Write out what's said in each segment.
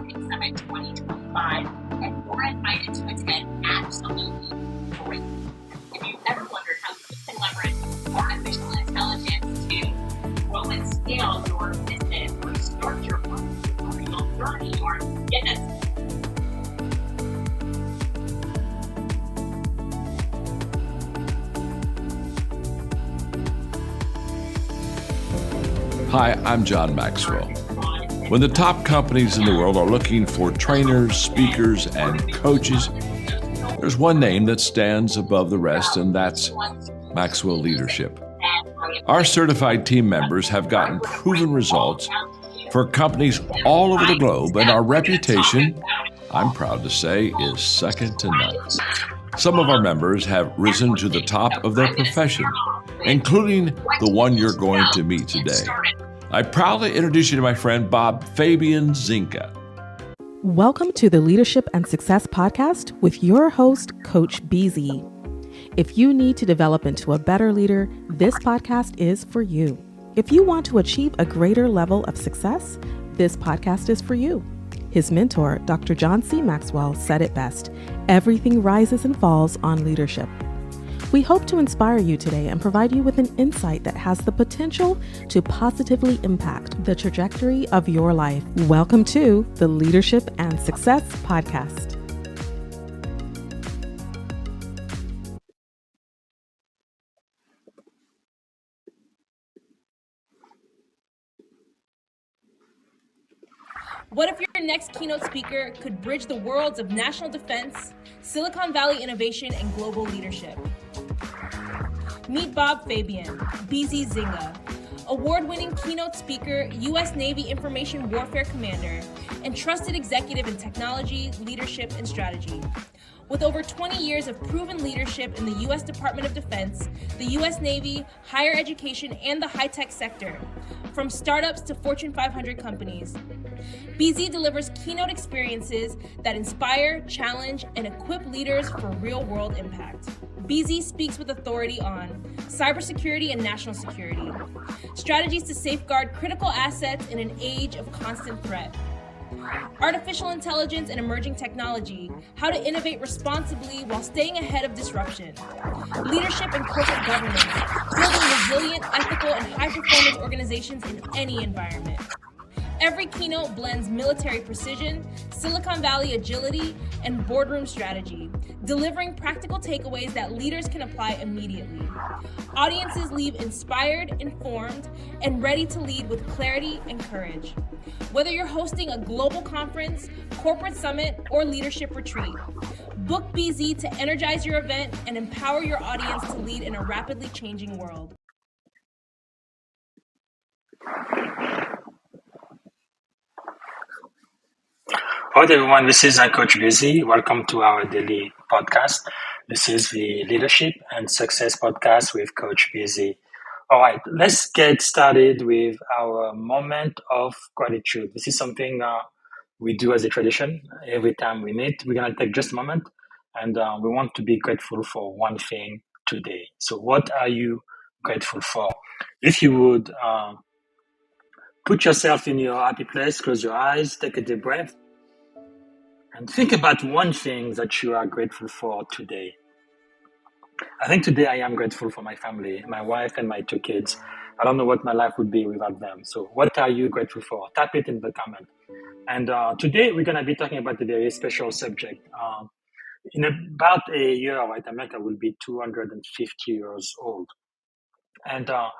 Marketing Summit 2025, and you're invited to attend absolutely free. If you've ever wondered how you can leverage artificial intelligence to grow and scale your business or start your entrepreneurial journey, or yes, Hi, I'm John Maxwell. When the top companies in the world are looking for trainers, speakers, and coaches, there's one name that stands above the rest, and that's Maxwell Leadership. Our certified team members have gotten proven results for companies all over the globe, and our reputation, I'm proud to say, is second to none. Some of our members have risen to the top of their profession, including the one you're going to meet today. I proudly introduce you to my friend Bob Fabian Zinka. Welcome to the Leadership and Success Podcast with your host, Coach BZ. If you need to develop into a better leader, this podcast is for you. If you want to achieve a greater level of success, this podcast is for you. His mentor, Dr. John C. Maxwell, said it best: everything rises and falls on leadership. We hope to inspire you today and provide you with an insight that has the potential to positively impact the trajectory of your life. Welcome to the Leadership and Success Podcast. What if your next keynote speaker could bridge the worlds of national defense, Silicon Valley innovation, and global leadership? Meet Bob Fabian, BZ Zinga, award-winning keynote speaker, U.S. Navy Information Warfare Commander, and trusted executive in technology, leadership, and strategy. With over 20 years of proven leadership in the U.S. Department of Defense, the U.S. Navy, higher education, and the high-tech sector, from startups to Fortune 500 companies, BZ delivers keynote experiences that inspire, challenge, and equip leaders for real-world impact. BZ speaks with authority on cybersecurity and national security, strategies to safeguard critical assets in an age of constant threat, artificial intelligence and emerging technology, how to innovate responsibly while staying ahead of disruption, leadership and corporate governance, building resilient, ethical, and high-performance organizations in any environment. Every keynote blends military precision, Silicon Valley agility, and boardroom strategy, delivering practical takeaways that leaders can apply immediately. Audiences leave inspired, informed, and ready to lead with clarity and courage. Whether you're hosting a global conference, corporate summit, or leadership retreat, book BZ to energize your event and empower your audience to lead in a rapidly changing world. Hello everyone, this is Coach BZ. Welcome to our daily podcast. This is the Leadership and Success Podcast with Coach BZ. All right, let's get started with our moment of gratitude. This is something we do as a tradition. Every time we meet, we're going to take just a moment and we want to be grateful for one thing today. So what are you grateful for? If you would put yourself in your happy place, close your eyes, take a deep breath, and think about one thing that you are grateful for today. I think today I am grateful for my family, my wife and my 2 kids. I don't know what my life would be without them. So what are you grateful for? Type it in the comment. And today we're going to be talking about a very special subject. In about a year, right, America will be 250 years old. And I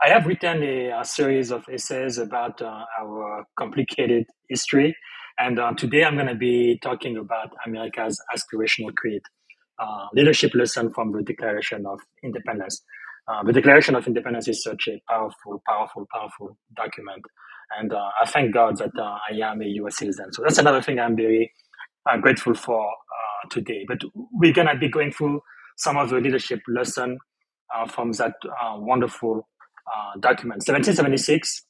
have written a series of essays about our complicated history. And today I'm going to be talking about America's Aspirational Creed, leadership lesson from the Declaration of Independence. The Declaration of Independence is such a powerful document. And I thank God that I am a U.S. citizen. So that's another thing I'm very grateful for today. But we're going to be going through some of the leadership lesson from that wonderful document. 1776,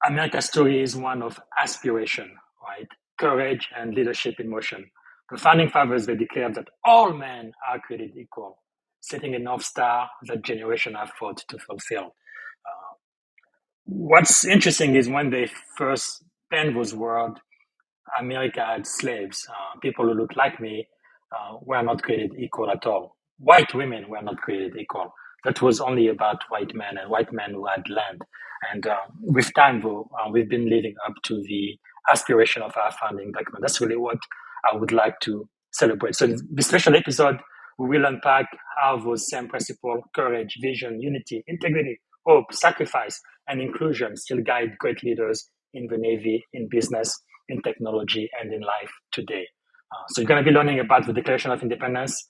America's story is one of aspiration, right? Courage and leadership in motion. The founding fathers, they declared that all men are created equal, setting a North Star that generation have fought to fulfill. What's interesting is when they first pen those words, America had slaves. People who looked like me were not created equal at all. White women were not created equal. That was only about white men and white men who had land. And with time, though, we've been living up to the aspiration of our founding document. That's really what I would like to celebrate. So in this special episode, we will unpack how those same principles, courage, vision, unity, integrity, hope, sacrifice, and inclusion still guide great leaders in the Navy, in business, in technology, and in life today. So you're going to be learning about the Declaration of Independence,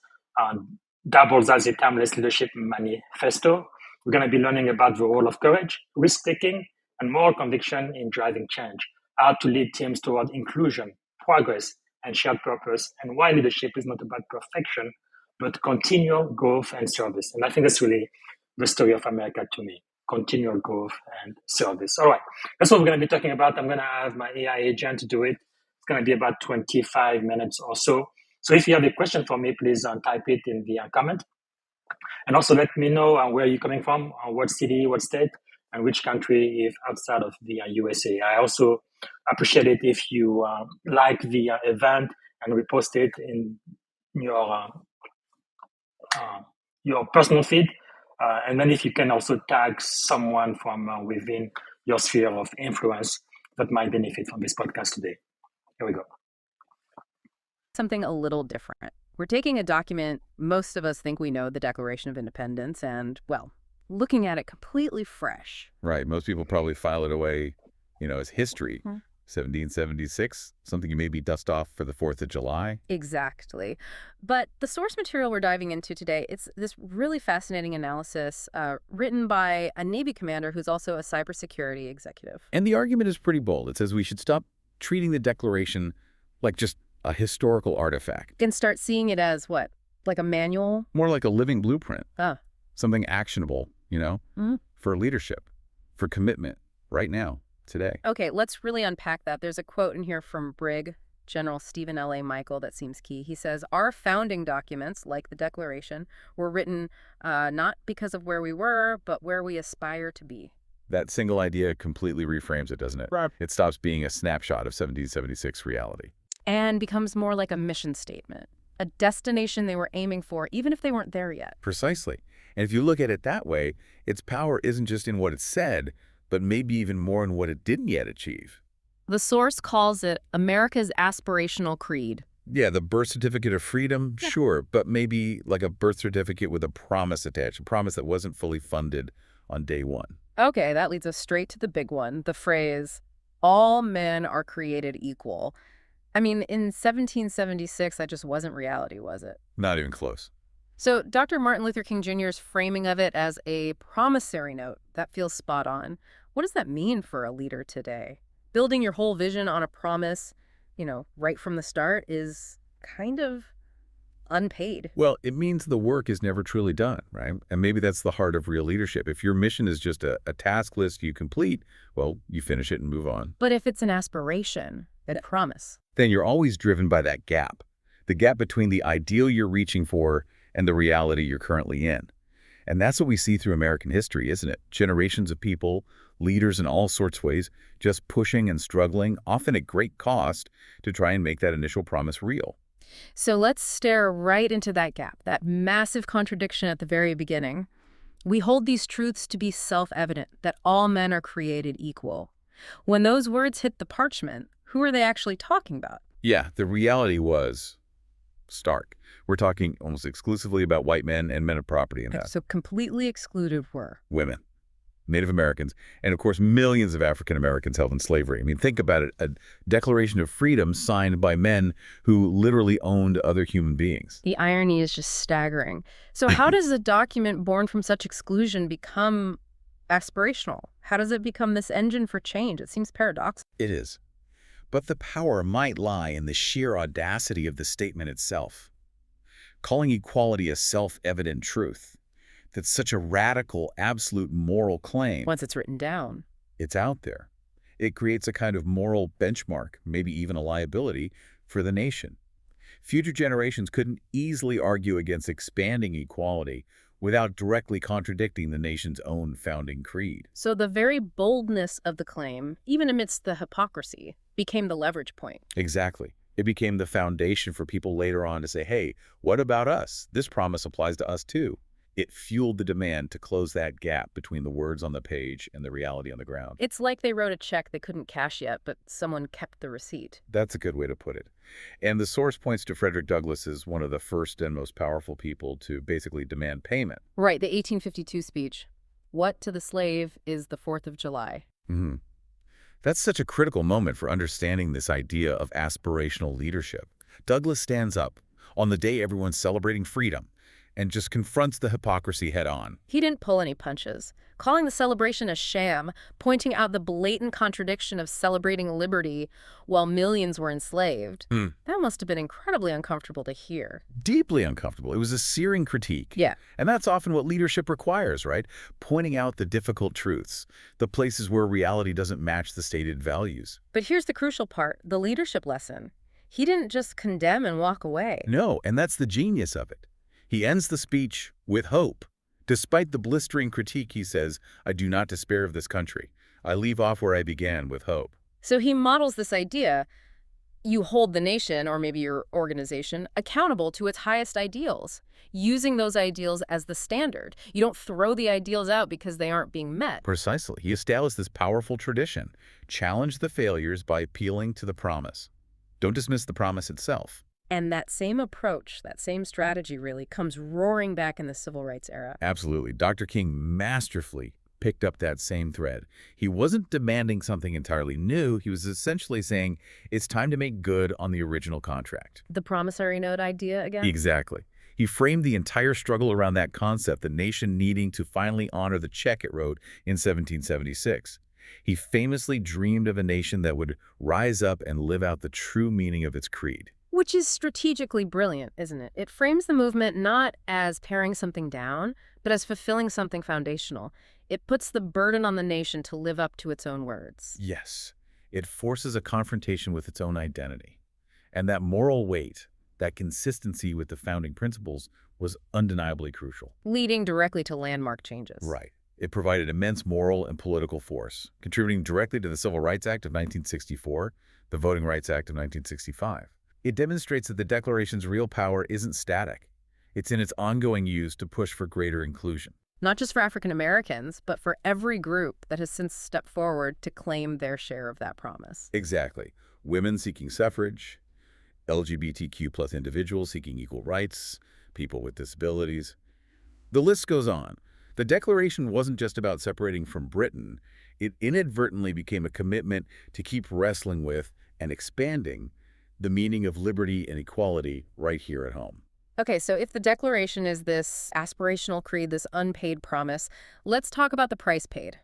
doubles as a timeless leadership manifesto. We're going to be learning about the role of courage, risk-taking, and moral conviction in driving change, how to lead teams toward inclusion, progress, and shared purpose, and why leadership is not about perfection, but continual growth and service. And I think that's really the story of America to me, continual growth and service. All right, that's what we're going to be talking about. I'm going to have my AI agent do it. It's going to be about 25 minutes or so. So if you have a question for me, please type it in the comment. And also let me know where you're coming from, what city, what state, and which country if outside of the USA. I also appreciate it if you like the event and repost it in your personal feed. And then if you can also tag someone from within your sphere of influence that might benefit from this podcast today. Here we go. Something a little different. We're taking a document most of us think we know, the Declaration of Independence, and, well, looking at it completely fresh. Right. Most people probably file it away, as history. 1776, something you maybe dust off for the 4th of July. Exactly. But the source material we're diving into today, it's this really fascinating analysis written by a Navy commander who's also a cybersecurity executive. And the argument is pretty bold. It says we should stop treating the Declaration like just a historical artifact. And start seeing it as what? Like a manual? More like a living blueprint. Something actionable, for leadership, for commitment right now. Today. Okay, let's really unpack that. There's a quote in here from Brig General Stephen L.A. Michael that seems key. He says, our founding documents, like the Declaration, were written not because of where we were, but where we aspire to be. That single idea completely reframes it, doesn't it? Right. It stops being a snapshot of 1776 reality. And becomes more like a mission statement, a destination they were aiming for, even if they weren't there yet. Precisely. And if you look at it that way, its power isn't just in what it said, but maybe even more in what it didn't yet achieve. The source calls it America's aspirational creed. Yeah, the birth certificate of freedom, sure, but maybe like a birth certificate with a promise attached, a promise that wasn't fully funded on day one. Okay, that leads us straight to the big one, the phrase, all men are created equal. I mean, in 1776, that just wasn't reality, was it? Not even close. So Dr. Martin Luther King Jr.'s framing of it as a promissory note, that feels spot on. What does that mean for a leader today? Building your whole vision on a promise, right from the start is kind of unpaid. Well, it means the work is never truly done, right? And maybe that's the heart of real leadership. If your mission is just a task list you complete, well, you finish it and move on. But if it's an aspiration, a promise, then you're always driven by that gap, the gap between the ideal you're reaching for and the reality you're currently in. And that's what we see through American history, isn't it? Generations of people, leaders in all sorts of ways, just pushing and struggling, often at great cost, to try and make that initial promise real. So let's stare right into that gap, that massive contradiction at the very beginning. We hold these truths to be self-evident, that all men are created equal. When those words hit the parchment, who are they actually talking about? Yeah, the reality was stark. We're talking almost exclusively about white men and men of property in that. So completely excluded were women, Native Americans, and of course millions of African Americans held in slavery. I mean, think about it, a Declaration of Freedom signed by men who literally owned other human beings. The irony is just staggering. So how does a document born from such exclusion become aspirational? How does it become this engine for change? It seems paradoxical. It is. But the power might lie in the sheer audacity of the statement itself. Calling equality a self-evident truth. That's such a radical, absolute moral claim. Once it's written down. It's out there. It creates a kind of moral benchmark, maybe even a liability, for the nation. Future generations couldn't easily argue against expanding equality without directly contradicting the nation's own founding creed. So the very boldness of the claim, even amidst the hypocrisy, became the leverage point. Exactly. It became the foundation for people later on to say, hey, what about us? This promise applies to us too. It fueled the demand to close that gap between the words on the page and the reality on the ground. It's like they wrote a check they couldn't cash yet, but someone kept the receipt. That's a good way to put it. And the source points to Frederick Douglass as one of the first and most powerful people to basically demand payment. Right, the 1852 speech. What to the slave is the 4th of July? Mm-hmm. That's such a critical moment for understanding this idea of aspirational leadership. Douglass stands up on the day everyone's celebrating freedom and just confronts the hypocrisy head on. He didn't pull any punches, calling the celebration a sham, pointing out the blatant contradiction of celebrating liberty while millions were enslaved. That must have been incredibly uncomfortable to hear. Deeply uncomfortable. It was a searing critique. Yeah. And that's often what leadership requires, right? Pointing out the difficult truths, the places where reality doesn't match the stated values. But here's the crucial part, the leadership lesson. He didn't just condemn and walk away. No, and that's the genius of it. He ends the speech with hope. Despite the blistering critique, he says, I do not despair of this country. I leave off where I began, with hope. So he models this idea. You hold the nation, or maybe your organization, accountable to its highest ideals, using those ideals as the standard. You don't throw the ideals out because they aren't being met. Precisely. He established this powerful tradition. Challenge the failures by appealing to the promise. Don't dismiss the promise itself. And that same approach, that same strategy really, comes roaring back in the civil rights era. Absolutely. Dr. King masterfully picked up that same thread. He wasn't demanding something entirely new. He was essentially saying, it's time to make good on the original contract. The promissory note idea again? Exactly. He framed the entire struggle around that concept, the nation needing to finally honor the check it wrote in 1776. He famously dreamed of a nation that would rise up and live out the true meaning of its creed. Which is strategically brilliant, isn't it? It frames the movement not as paring something down, but as fulfilling something foundational. It puts the burden on the nation to live up to its own words. Yes, it forces a confrontation with its own identity. And that moral weight, that consistency with the founding principles, was undeniably crucial. Leading directly to landmark changes. Right. It provided immense moral and political force, contributing directly to the Civil Rights Act of 1964, the Voting Rights Act of 1965. It demonstrates that the Declaration's real power isn't static. It's in its ongoing use to push for greater inclusion. Not just for African Americans, but for every group that has since stepped forward to claim their share of that promise. Exactly. Women seeking suffrage, LGBTQ+ individuals seeking equal rights, people with disabilities. The list goes on. The Declaration wasn't just about separating from Britain. It inadvertently became a commitment to keep wrestling with and expanding the meaning of liberty and equality right here at home. Okay, so if the Declaration is this aspirational creed, this unpaid promise, let's talk about the price paid.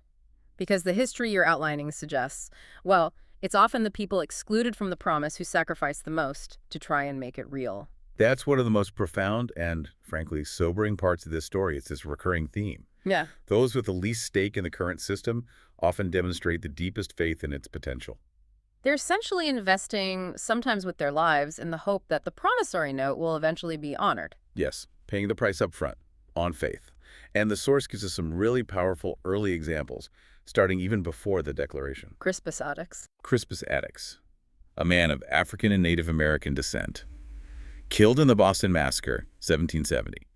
Because the history you're outlining suggests, well, it's often the people excluded from the promise who sacrifice the most to try and make it real. That's one of the most profound and, frankly, sobering parts of this story. It's this recurring theme. Yeah. Those with the least stake in the current system often demonstrate the deepest faith in its potential. They're essentially investing, sometimes with their lives, in the hope that the promissory note will eventually be honored. Yes, paying the price up front, on faith. And the source gives us some really powerful early examples, starting even before the Declaration. Crispus Attucks. Crispus Attucks, a man of African and Native American descent, killed in the Boston Massacre, 1770.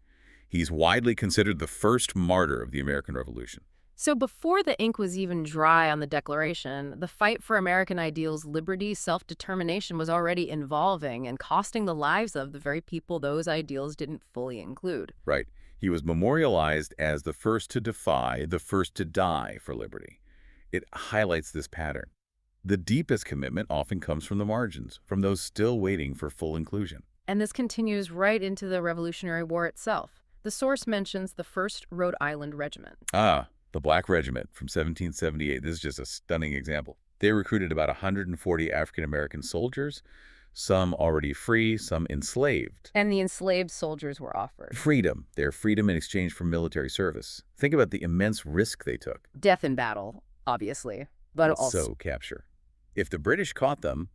He's widely considered the first martyr of the American Revolution. So before the ink was even dry on the Declaration, the fight for American ideals, liberty, self-determination was already involving and costing the lives of the very people those ideals didn't fully include. Right. He was memorialized as the first to defy, the first to die for liberty. It highlights this pattern. The deepest commitment often comes from the margins, from those still waiting for full inclusion. And this continues right into the Revolutionary War itself. The source mentions the 1st Rhode Island Regiment. The Black Regiment from 1778. This is just a stunning example. They recruited about 140 African-American soldiers, some already free, some enslaved. And the enslaved soldiers were offered Freedom. Their freedom in exchange for military service. Think about the immense risk they took. death in battle, obviously, but also capture. If the British caught them,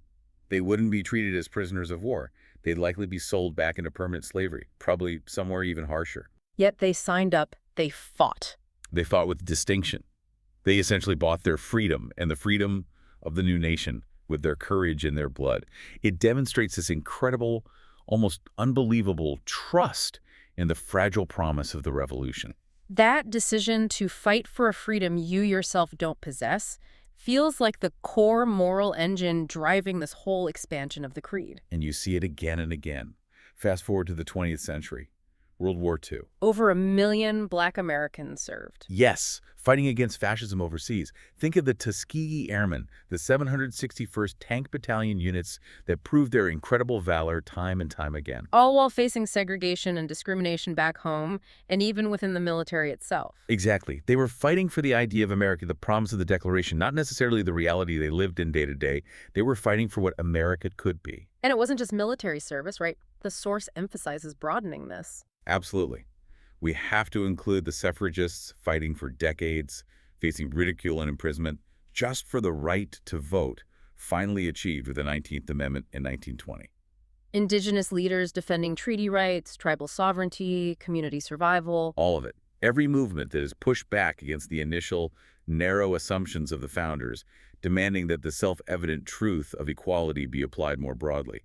they wouldn't be treated as prisoners of war. They'd likely be sold back into permanent slavery, probably somewhere even harsher. Yet they signed up, they fought. They fought with distinction. They essentially bought their freedom and the freedom of the new nation with their courage and their blood. It demonstrates this incredible, almost unbelievable trust in the fragile promise of the revolution. That decision to fight for a freedom you yourself don't possess feels like the core moral engine driving this whole expansion of the creed. And you see it again and again. Fast forward to the 20th century, World War II. Over 1 million Black Americans served. Yes, fighting against fascism overseas. Think of the Tuskegee Airmen, the 761st Tank Battalion units that proved their incredible valor time and time again. All while facing segregation and discrimination back home, and even within the military itself. Exactly. They were fighting for the idea of America, the promise of the Declaration, not necessarily the reality they lived in day to day. They were fighting for what America could be. And it wasn't just military service, right? The source emphasizes broadening this. Absolutely. We have to include the suffragists fighting for decades, facing ridicule and imprisonment, just for the right to vote, finally achieved with the 19th Amendment in 1920. Indigenous leaders defending treaty rights, tribal sovereignty, community survival. All of it. Every movement that has pushed back against the initial narrow assumptions of the founders, demanding that the self-evident truth of equality be applied more broadly.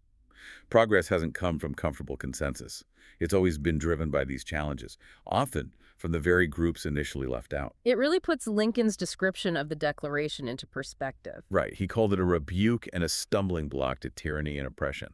Progress hasn't come from comfortable consensus. It's always been driven by these challenges, often from the very groups initially left out. It really puts Lincoln's description of the Declaration into perspective. Right. He called it a rebuke and a stumbling block to tyranny and oppression.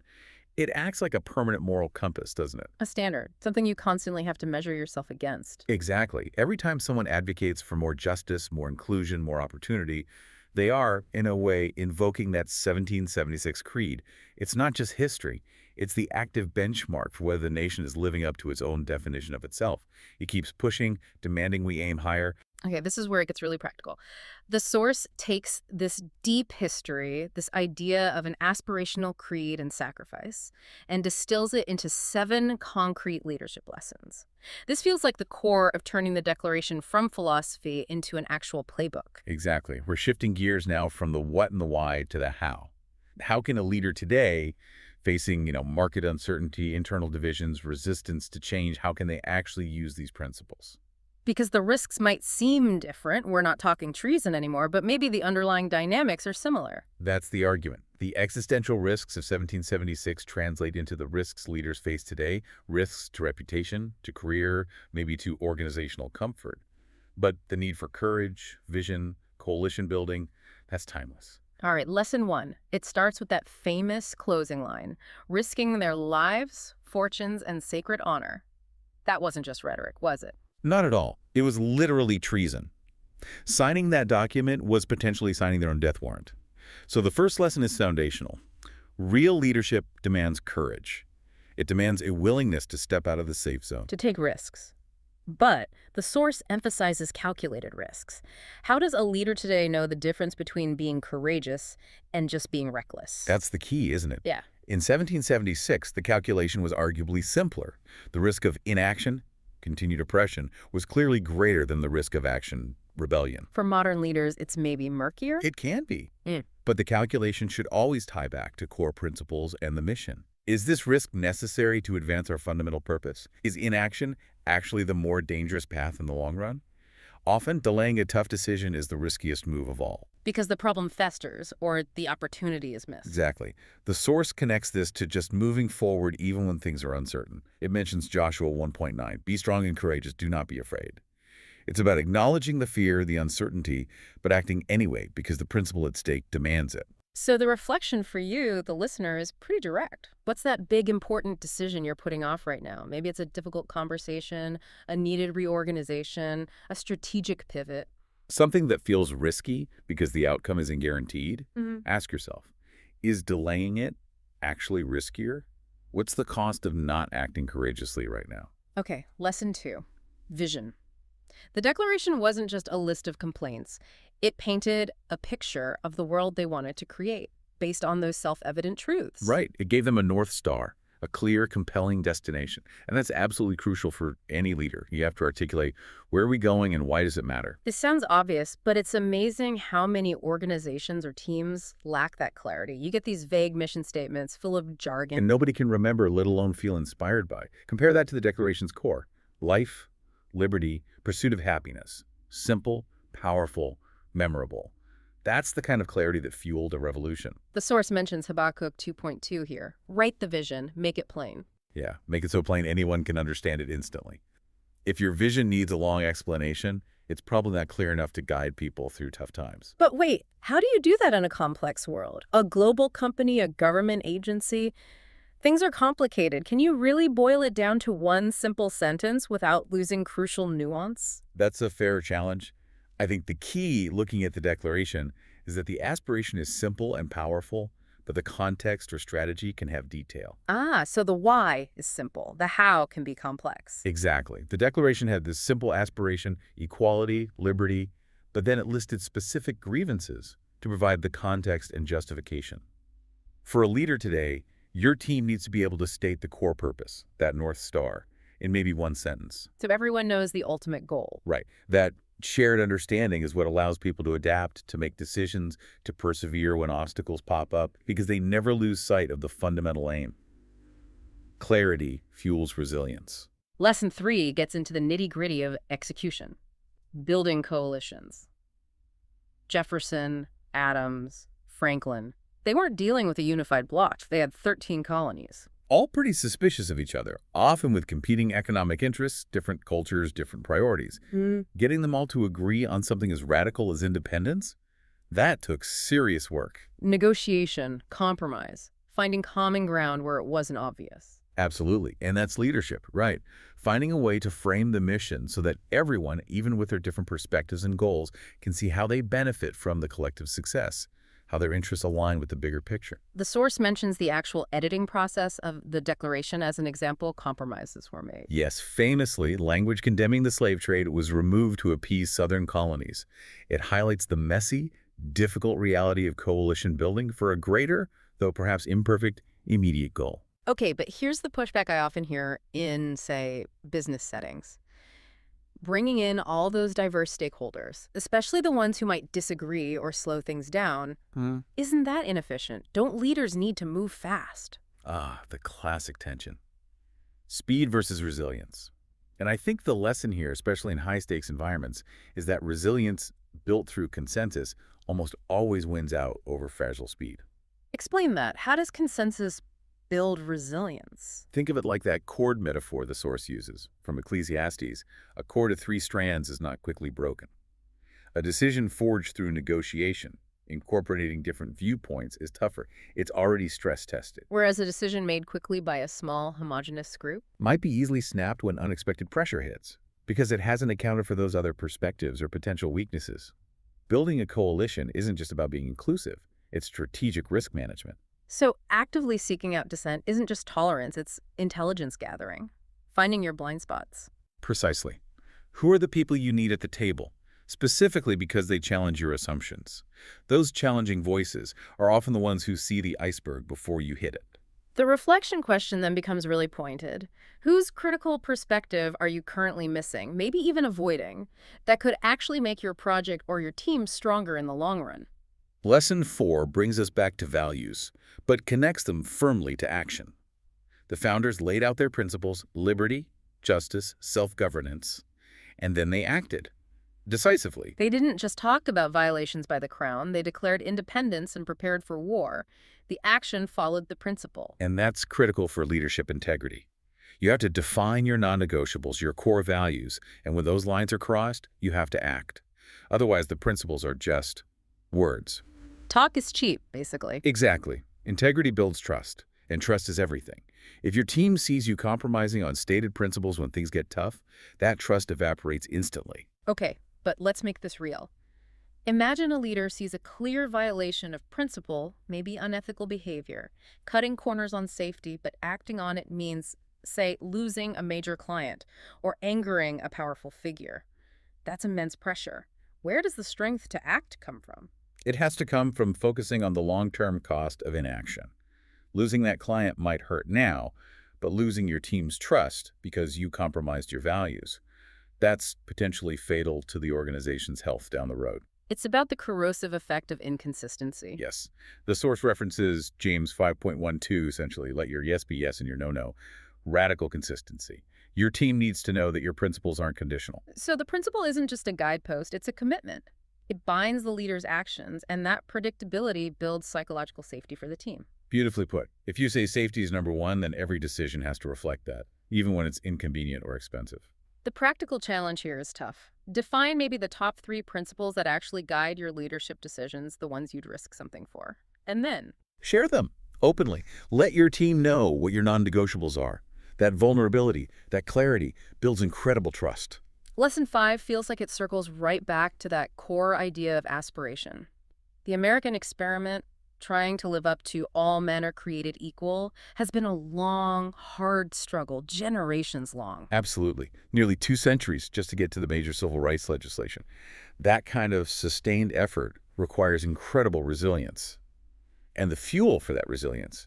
It acts like a permanent moral compass, doesn't it? A standard, something you constantly have to measure yourself against. Exactly. Every time someone advocates for more justice, more inclusion, more opportunity, they are, in a way, invoking that 1776 creed. It's not just history. It's the active benchmark for whether the nation is living up to its own definition of itself. It keeps pushing, demanding we aim higher. Okay, this is where it gets really practical. The source takes this deep history, this idea of an aspirational creed and sacrifice, and distills it into 7 concrete leadership lessons. This feels like the core of turning the Declaration from philosophy into an actual playbook. Exactly. We're shifting gears now from the what and the why to the how. How can a leader today, facing, market uncertainty, internal divisions, resistance to change, how can they actually use these principles? Because the risks might seem different. We're not talking treason anymore, but maybe the underlying dynamics are similar. That's the argument. The existential risks of 1776 translate into the risks leaders face today, risks to reputation, to career, maybe to organizational comfort. But the need for courage, vision, coalition building, that's timeless. All right, lesson 1. It starts with that famous closing line, risking their lives, fortunes, and sacred honor. That wasn't just rhetoric, was it? Not at all. It was literally treason. Signing that document was potentially signing their own death warrant. So the first lesson is foundational. Real leadership demands courage. It demands a willingness to step out of the safe zone. To take risks. But the source emphasizes calculated risks. How does a leader today know the difference between being courageous and just being reckless? That's the key, isn't it? Yeah. In 1776, the calculation was arguably simpler. The risk of inaction, continued oppression, was clearly greater than the risk of action, rebellion. For modern leaders, it's maybe murkier? It can be. But the calculation should always tie back to core principles and the mission. Is this risk necessary to advance our fundamental purpose? Is inaction actually the more dangerous path in the long run? Often, delaying a tough decision is the riskiest move of all. Because the problem festers or the opportunity is missed. Exactly. The source connects this to just moving forward even when things are uncertain. It mentions Joshua 1.9, be strong and courageous, do not be afraid. It's about acknowledging the fear, the uncertainty, but acting anyway because the principle at stake demands it. So the reflection for you, the listener, is pretty direct. What's that big, important decision you're putting off right now? Maybe it's a difficult conversation, a needed reorganization, a strategic pivot. Something that feels risky because the outcome isn't guaranteed? Ask yourself, is delaying it actually riskier? What's the cost of not acting courageously right now? Okay, lesson 2, vision. The Declaration wasn't just a list of complaints. It painted a picture of the world they wanted to create based on those self-evident truths. Right. It gave them a North Star, a clear, compelling destination. And that's absolutely crucial for any leader. You have to articulate, where are we going and why does it matter? This sounds obvious, but it's amazing how many organizations or teams lack that clarity. You get these vague mission statements full of jargon. And nobody can remember, let alone feel inspired by. Compare that to the Declaration's core. Life, liberty, pursuit of happiness. Simple, powerful, memorable. That's the kind of clarity that fueled a revolution. The source mentions Habakkuk 2.2 here. Write the vision, make it plain. Yeah, make it so plain anyone can understand it instantly. If your vision needs a long explanation, it's probably not clear enough to guide people through tough times. But wait, how do you do that in a complex world? A global company, a government agency? Things are complicated. Can you really boil it down to one simple sentence without losing crucial nuance? That's a fair challenge. I think the key, looking at the declaration, is that the aspiration is simple and powerful, but the context or strategy can have detail. Ah, so the why is simple. The how can be complex. Exactly. The declaration had this simple aspiration, equality, liberty, but then it listed specific grievances to provide the context and justification. For a leader today, your team needs to be able to state the core purpose, that North Star, in maybe one sentence. So everyone knows the ultimate goal. Right. That shared understanding is what allows people to adapt, to make decisions, to persevere when obstacles pop up, because they never lose sight of the fundamental aim. Clarity fuels resilience. Lesson 3 gets into the nitty-gritty of execution. Building coalitions. Jefferson, Adams, Franklin, they weren't dealing with a unified bloc. They had 13 colonies. All pretty suspicious of each other, often with competing economic interests, different cultures, different priorities. Getting them all to agree on something as radical as independence? That took serious work. Negotiation, compromise, finding common ground where it wasn't obvious. Absolutely. And that's leadership, right? Finding a way to frame the mission so that everyone, even with their different perspectives and goals, can see how they benefit from the collective success, how their interests align with the bigger picture. The source mentions the actual editing process of the declaration as an example. Compromises were made. Yes, famously, language condemning the slave trade was removed to appease Southern colonies. It highlights the messy, difficult reality of coalition building for a greater, though perhaps imperfect, immediate goal. Okay, but here's the pushback I often hear in, say, business settings. Bringing in all those diverse stakeholders, especially the ones who might disagree or slow things down, isn't that inefficient? Don't leaders need to move fast? Ah, the classic tension. Speed versus resilience. And I think the lesson here, especially in high-stakes environments, is that resilience built through consensus almost always wins out over fragile speed. Explain that. How does consensus build resilience? Think of it like that cord metaphor the source uses from Ecclesiastes. A cord of 3 strands is not quickly broken. A decision forged through negotiation, incorporating different viewpoints, is tougher. It's already stress-tested. Whereas a decision made quickly by a small, homogeneous group? Might be easily snapped when unexpected pressure hits, because it hasn't accounted for those other perspectives or potential weaknesses. Building a coalition isn't just about being inclusive. It's strategic risk management. So actively seeking out dissent isn't just tolerance, it's intelligence gathering, finding your blind spots. Precisely. Who are the people you need at the table, specifically because they challenge your assumptions? Those challenging voices are often the ones who see the iceberg before you hit it. The reflection question then becomes really pointed. Whose critical perspective are you currently missing, maybe even avoiding, that could actually make your project or your team stronger in the long run? Lesson 4 brings us back to values, but connects them firmly to action. The founders laid out their principles: liberty, justice, self-governance, and then they acted decisively. They didn't just talk about violations by the crown, they declared independence and prepared for war. The action followed the principle. And that's critical for leadership integrity. You have to define your non-negotiables, your core values, and when those lines are crossed, you have to act. Otherwise, the principles are just words. Talk is cheap, basically. Exactly. Integrity builds trust, and trust is everything. If your team sees you compromising on stated principles when things get tough, that trust evaporates instantly. Okay, but let's make this real. Imagine a leader sees a clear violation of principle, maybe unethical behavior. Cutting corners on safety, but acting on it means, say, losing a major client or angering a powerful figure. That's immense pressure. Where does the strength to act come from? It has to come from focusing on the long-term cost of inaction. Losing that client might hurt now, but losing your team's trust because you compromised your values, that's potentially fatal to the organization's health down the road. It's about the corrosive effect of inconsistency. Yes. The source references James 5.12, essentially, let your yes be yes and your no, no. Radical consistency. Your team needs to know that your principles aren't conditional. So the principle isn't just a guidepost, it's a commitment. It binds the leader's actions, and that predictability builds psychological safety for the team. Beautifully put. If you say safety is number one, then every decision has to reflect that, even when it's inconvenient or expensive. The practical challenge here is tough. Define maybe the top 3 principles that actually guide your leadership decisions, the ones you'd risk something for. And then Share them openly. Let your team know what your non-negotiables are. That vulnerability, that clarity builds incredible trust. Lesson 5 feels like it circles right back to that core idea of aspiration. The American experiment, trying to live up to all men are created equal, has been a long, hard struggle, generations long. Absolutely. Nearly 2 centuries just to get to the major civil rights legislation. That kind of sustained effort requires incredible resilience. And the fuel for that resilience,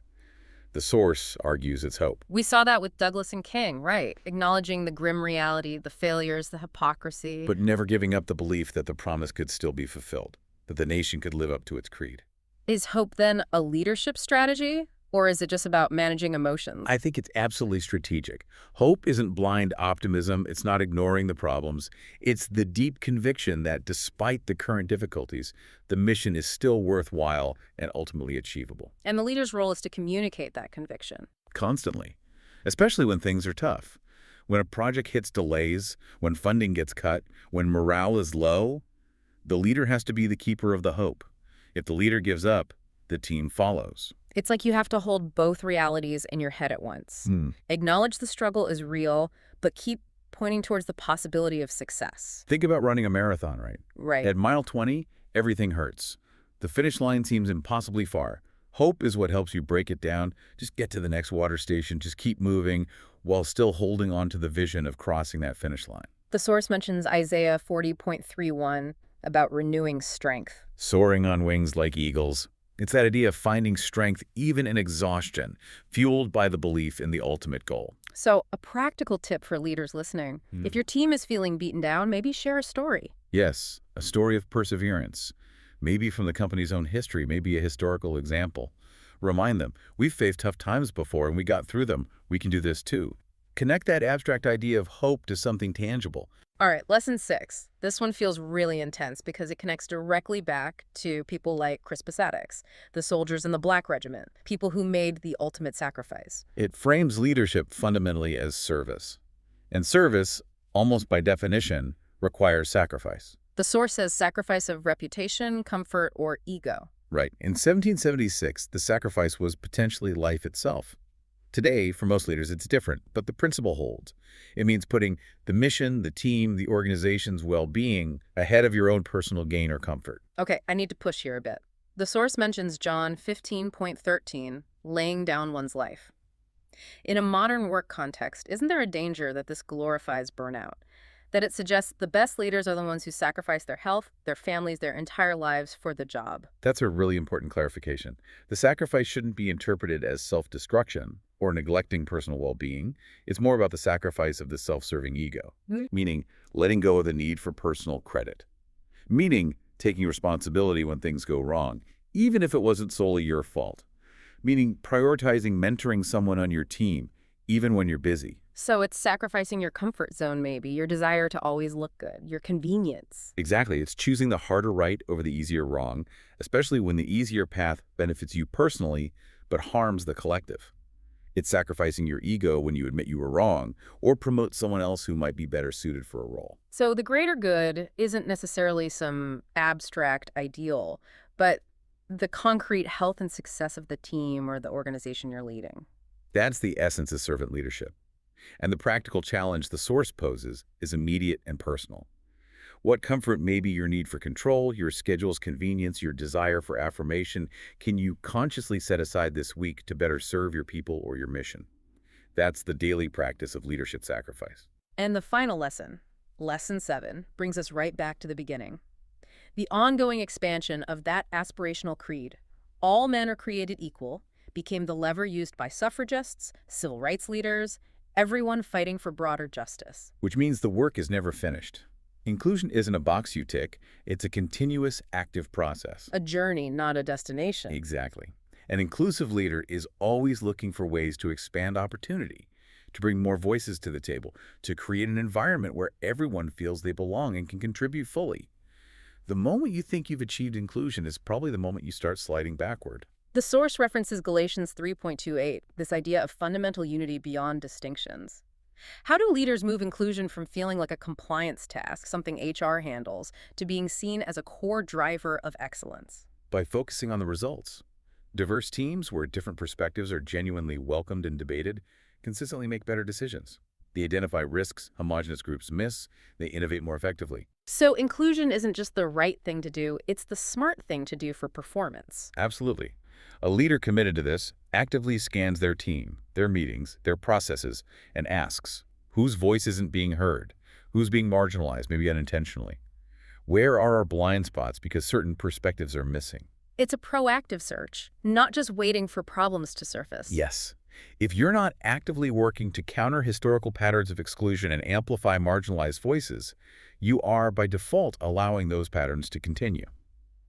the source argues it's hope. We saw that with Douglas and King, right? Acknowledging the grim reality, the failures, the hypocrisy. But never giving up the belief that the promise could still be fulfilled, that the nation could live up to its creed. Is hope then a leadership strategy, or is it just about managing emotions? I think it's absolutely strategic. Hope isn't blind optimism. It's not ignoring the problems. It's the deep conviction that despite the current difficulties, the mission is still worthwhile and ultimately achievable. And the leader's role is to communicate that conviction. Constantly, especially when things are tough. When a project hits delays, when funding gets cut, when morale is low, the leader has to be the keeper of the hope. If the leader gives up, the team follows. It's like you have to hold both realities in your head at once. Acknowledge the struggle is real, but keep pointing towards the possibility of success. Think about running a marathon, right? Right. At mile 20, everything hurts. The finish line seems impossibly far. Hope is what helps you break it down. Just get to the next water station. Just keep moving while still holding on to the vision of crossing that finish line. The source mentions Isaiah 40.31 about renewing strength. Soaring on wings like eagles. It's that idea of finding strength even in exhaustion, fueled by the belief in the ultimate goal. So a practical tip for leaders listening, if your team is feeling beaten down, maybe share a story. Yes, a story of perseverance. Maybe from the company's own history, maybe a historical example. Remind them, we've faced tough times before and we got through them. We can do this too. Connect that abstract idea of hope to something tangible. All right, lesson 6. This one feels really intense because it connects directly back to people like Crispus Attucks, the soldiers in the Black Regiment, people who made the ultimate sacrifice. It frames leadership fundamentally as service. And service, almost by definition, requires sacrifice. The source says sacrifice of reputation, comfort, or ego. Right. In 1776, the sacrifice was potentially life itself. Today, for most leaders, it's different, but the principle holds. It means putting the mission, the team, the organization's well-being ahead of your own personal gain or comfort. Okay, I need to push here a bit. The source mentions John 15.13, laying down one's life. In a modern work context, isn't there a danger that this glorifies burnout? That it suggests the best leaders are the ones who sacrifice their health, their families, their entire lives for the job? That's a really important clarification. The sacrifice shouldn't be interpreted as self-destruction or neglecting personal well-being. It's more about the sacrifice of the self-serving ego, meaning letting go of the need for personal credit, meaning taking responsibility when things go wrong, even if it wasn't solely your fault, meaning prioritizing mentoring someone on your team, even when you're busy. So it's sacrificing your comfort zone, maybe, your desire to always look good, your convenience. Exactly. It's choosing the harder right over the easier wrong, especially when the easier path benefits you personally but harms the collective. It's sacrificing your ego when you admit you were wrong or promote someone else who might be better suited for a role. So the greater good isn't necessarily some abstract ideal, but the concrete health and success of the team or the organization you're leading. That's the essence of servant leadership. And the practical challenge the source poses is immediate and personal. What comfort may be your need for control, your schedule's convenience, your desire for affirmation, can you consciously set aside this week to better serve your people or your mission? That's the daily practice of leadership sacrifice. And the final lesson, lesson 7, brings us right back to the beginning. The ongoing expansion of that aspirational creed, all men are created equal, became the lever used by suffragists, civil rights leaders, everyone fighting for broader justice. Which means the work is never finished. Inclusion isn't a box you tick, it's a continuous, active process. A journey, not a destination. Exactly. An inclusive leader is always looking for ways to expand opportunity, to bring more voices to the table, to create an environment where everyone feels they belong and can contribute fully. The moment you think you've achieved inclusion is probably the moment you start sliding backward. The source references Galatians 3.28, this idea of fundamental unity beyond distinctions. How do leaders move inclusion from feeling like a compliance task, something HR handles, to being seen as a core driver of excellence? By focusing on the results. Diverse teams where different perspectives are genuinely welcomed and debated consistently make better decisions. They identify risks homogenous groups miss, they innovate more effectively. So inclusion isn't just the right thing to do, it's the smart thing to do for performance. Absolutely. A leader committed to this actively scans their team, their meetings, their processes, and asks, whose voice isn't being heard? Who's being marginalized, maybe unintentionally? Where are our blind spots because certain perspectives are missing? It's a proactive search, not just waiting for problems to surface. Yes. If you're not actively working to counter historical patterns of exclusion and amplify marginalized voices, you are, by default, allowing those patterns to continue.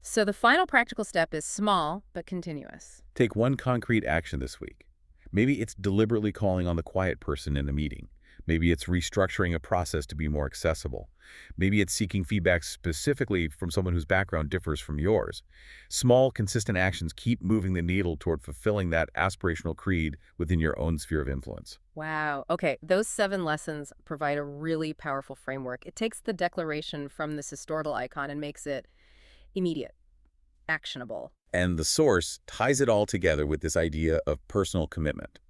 So the final practical step is small but continuous. Take one concrete action this week. Maybe it's deliberately calling on the quiet person in a meeting. Maybe it's restructuring a process to be more accessible. Maybe it's seeking feedback specifically from someone whose background differs from yours. Small, consistent actions keep moving the needle toward fulfilling that aspirational creed within your own sphere of influence. Wow. Okay, those 7 lessons provide a really powerful framework. It takes the declaration from this historical icon and makes it immediate, actionable. And the source ties it all together with this idea of personal commitment,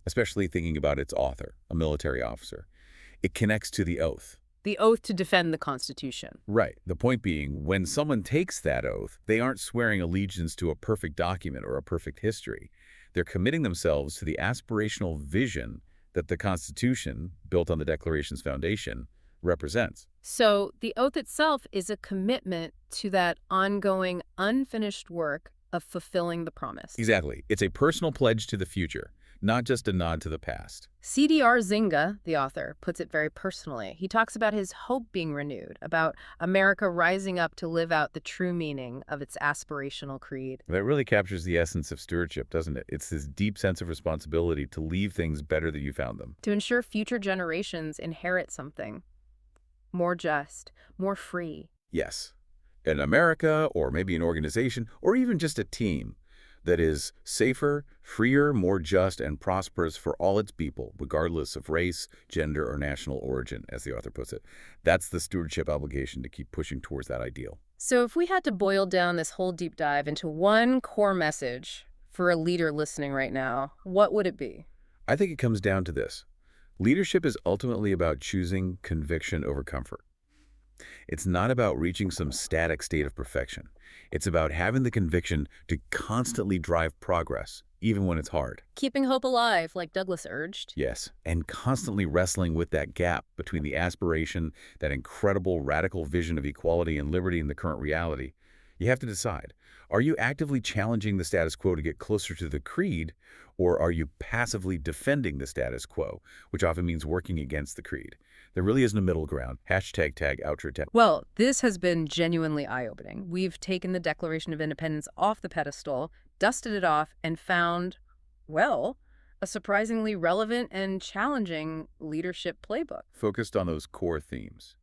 especially thinking about its author, a military officer. It connects to the oath. The oath to defend the Constitution. Right. The point being, when someone takes that oath, they aren't swearing allegiance to a perfect document or a perfect history. They're committing themselves to the aspirational vision that the Constitution, built on the Declaration's foundation, represents. So the oath itself is a commitment to that ongoing, unfinished work of fulfilling the promise. Exactly. It's a personal pledge to the future, not just a nod to the past. C.D.R. Zinga, the author, puts it very personally. He talks about his hope being renewed, about America rising up to live out the true meaning of its aspirational creed. That really captures the essence of stewardship, doesn't it? It's this deep sense of responsibility to leave things better than you found them. To ensure future generations inherit something more just, more free. Yes. In America, or maybe an organization, or even just a team that is safer, freer, more just, and prosperous for all its people, regardless of race, gender, or national origin, as the author puts it. That's the stewardship obligation to keep pushing towards that ideal. So if we had to boil down this whole deep dive into one core message for a leader listening right now, what would it be? I think it comes down to this. Leadership is ultimately about choosing conviction over comfort. It's not about reaching some static state of perfection. It's about having the conviction to constantly drive progress, even when it's hard. Keeping hope alive, like Douglas urged. Yes, and constantly wrestling with that gap between the aspiration, that incredible radical vision of equality and liberty in the current reality. You have to decide, are you actively challenging the status quo to get closer to the creed, or are you passively defending the status quo, which often means working against the creed? There really isn't a middle ground. Hashtag tag outro tag. Well, this has been genuinely eye-opening. We've taken the Declaration of Independence off the pedestal, dusted it off, and found, well, a surprisingly relevant and challenging leadership playbook. Focused on those core themes: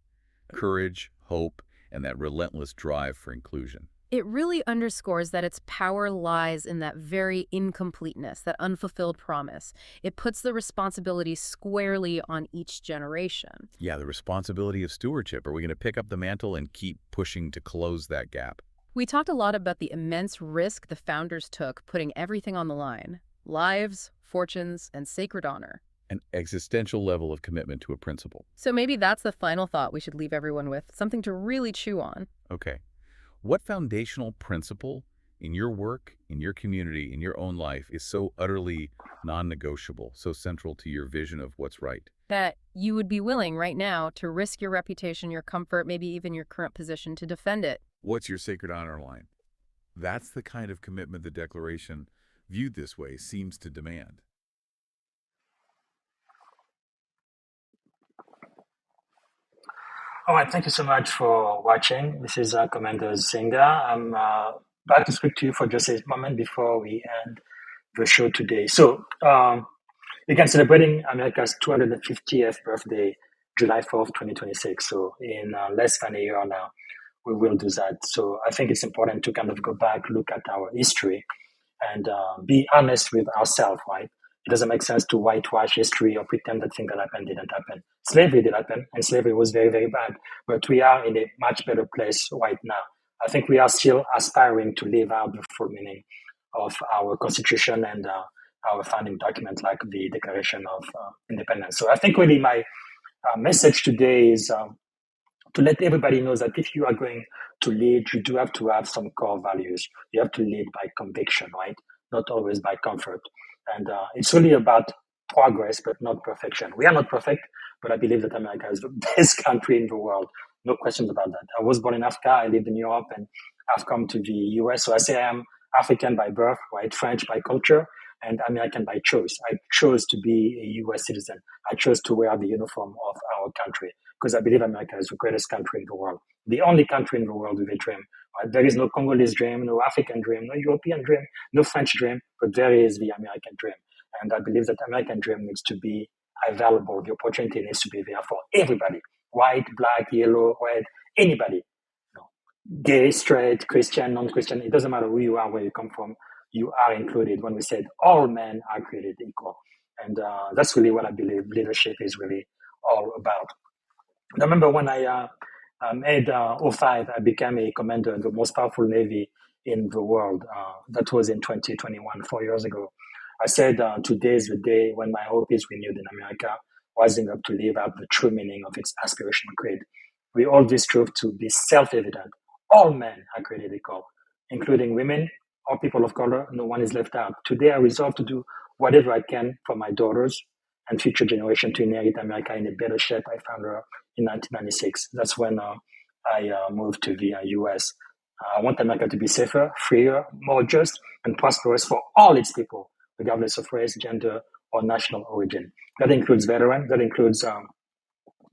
courage, hope, and that relentless drive for inclusion. It really underscores that its power lies in that very incompleteness, that unfulfilled promise. It puts the responsibility squarely on each generation. Yeah, the responsibility of stewardship. Are we going to pick up the mantle and keep pushing to close that gap? We talked a lot about the immense risk the founders took, putting everything on the line: lives, fortunes, and sacred honor. An existential level of commitment to a principle. So maybe that's the final thought we should leave everyone with, something to really chew on. Okay. What foundational principle in your work, in your community, in your own life is so utterly non-negotiable, so central to your vision of what's right? That you would be willing right now to risk your reputation, your comfort, maybe even your current position to defend it. What's your sacred honor line? That's the kind of commitment the Declaration, viewed this way, seems to demand. All right, thank you so much for watching. This is Commander Zinga. I'm about to speak to you for just a moment before we end the show today. So, began celebrating America's 250th birthday, July 4th, 2026. So in less than a year now, we will do that. So I think it's important to kind of go back, look at our history, and be honest with ourselves, right? It doesn't make sense to whitewash history or pretend that things that happened didn't happen. Slavery did happen, and slavery was very, very bad. But we are in a much better place right now. I think we are still aspiring to live out the full meaning of our Constitution and our founding document, like the Declaration of Independence. So I think really my message today is to let everybody know that if you are going to lead, you do have to have some core values. You have to lead by conviction, right? Not always by comfort. And it's really about progress, but not perfection. We are not perfect, but I believe that America is the best country in the world. No questions about that. I was born in Africa. I lived in Europe, and I've come to the US. So I say I am African by birth, right? French by culture, and American by choice. I chose to be a US citizen. I chose to wear the uniform of our country because I believe America is the greatest country in the world, the only country in the world with a dream. Right? There is no Congolese dream, no African dream, no European dream, no French dream, but there is the American dream. And I believe that American dream needs to be available. The opportunity needs to be there for everybody, white, black, yellow, red, anybody. Gay, straight, Christian, non-Christian, it doesn't matter who you are, where you come from, you are included when we said all men are created equal. And that's really what I believe leadership is really all about. I remember when I made 05, I became a commander in the most powerful Navy in the world. That was in 2021, 4 years ago. I said today is the day when my hope is renewed in America, rising up to live out the true meaning of its aspirational creed. We hold this truth to be self-evident. All men are created equal, including women or people of color. No one is left out. Today, I resolve to do whatever I can for my daughters and future generation to inherit America in a better shape I found her in 1996. That's when I moved to the US. I want America to be safer, freer, more just, and prosperous for all its people, regardless of race, gender, or national origin. That includes veterans, that includes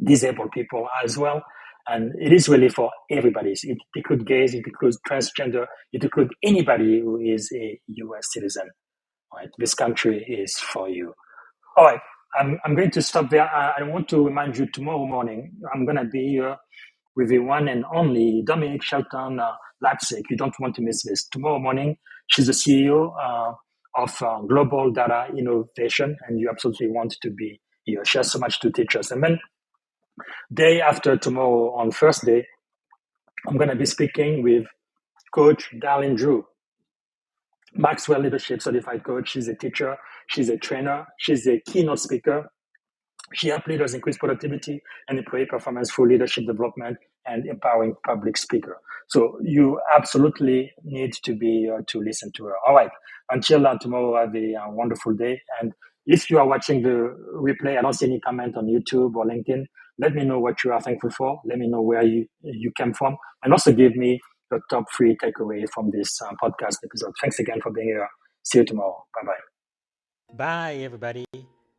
disabled people as well. And it is really for everybody. It includes gays, it includes transgender, it includes anybody who is a US citizen. Right? This country is for you. All right, I'm going to stop there. I want to remind you tomorrow morning, I'm going to be here with the one and only Dominique Shelton Leipzig. You don't want to miss this. Tomorrow morning, she's the CEO of Global Data Innovation, and you absolutely want to be here. She has so much to teach us. And then day after tomorrow, on Thursday, I'm going to be speaking with Coach Darlene Drew, Maxwell Leadership Certified Coach. She's a teacher, she's a trainer, she's a keynote speaker. She helps leaders increase productivity and improve performance through leadership development and empowering public speaker. So you absolutely need to be here to listen to her. All right. Until tomorrow, have a wonderful day. And if you are watching the replay, I don't see any comment on YouTube or LinkedIn. Let me know what you are thankful for. Let me know where you came from. And also give me the top 3 takeaway from this podcast episode. Thanks again for being here. See you tomorrow. Bye-bye. Bye, everybody.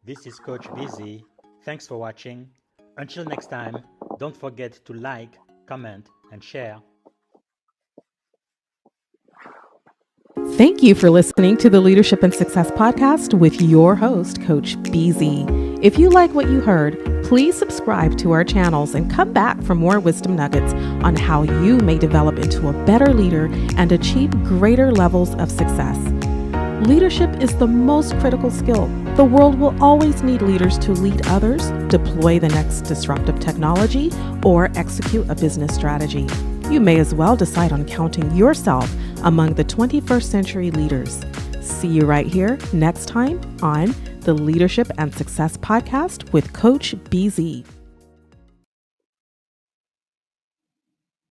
This is Coach Busy. Thanks for watching. Until next time, don't forget to like, comment, and share. Thank you for listening to the Leadership and Success Podcast with your host, Coach BZ. If you like what you heard, please subscribe to our channels and come back for more wisdom nuggets on how you may develop into a better leader and achieve greater levels of success. Leadership is the most critical skill. The world will always need leaders to lead others, deploy the next disruptive technology, or execute a business strategy. You may as well decide on counting yourself among the 21st century leaders. See you right here next time on the Leadership and Success Podcast with Coach BZ.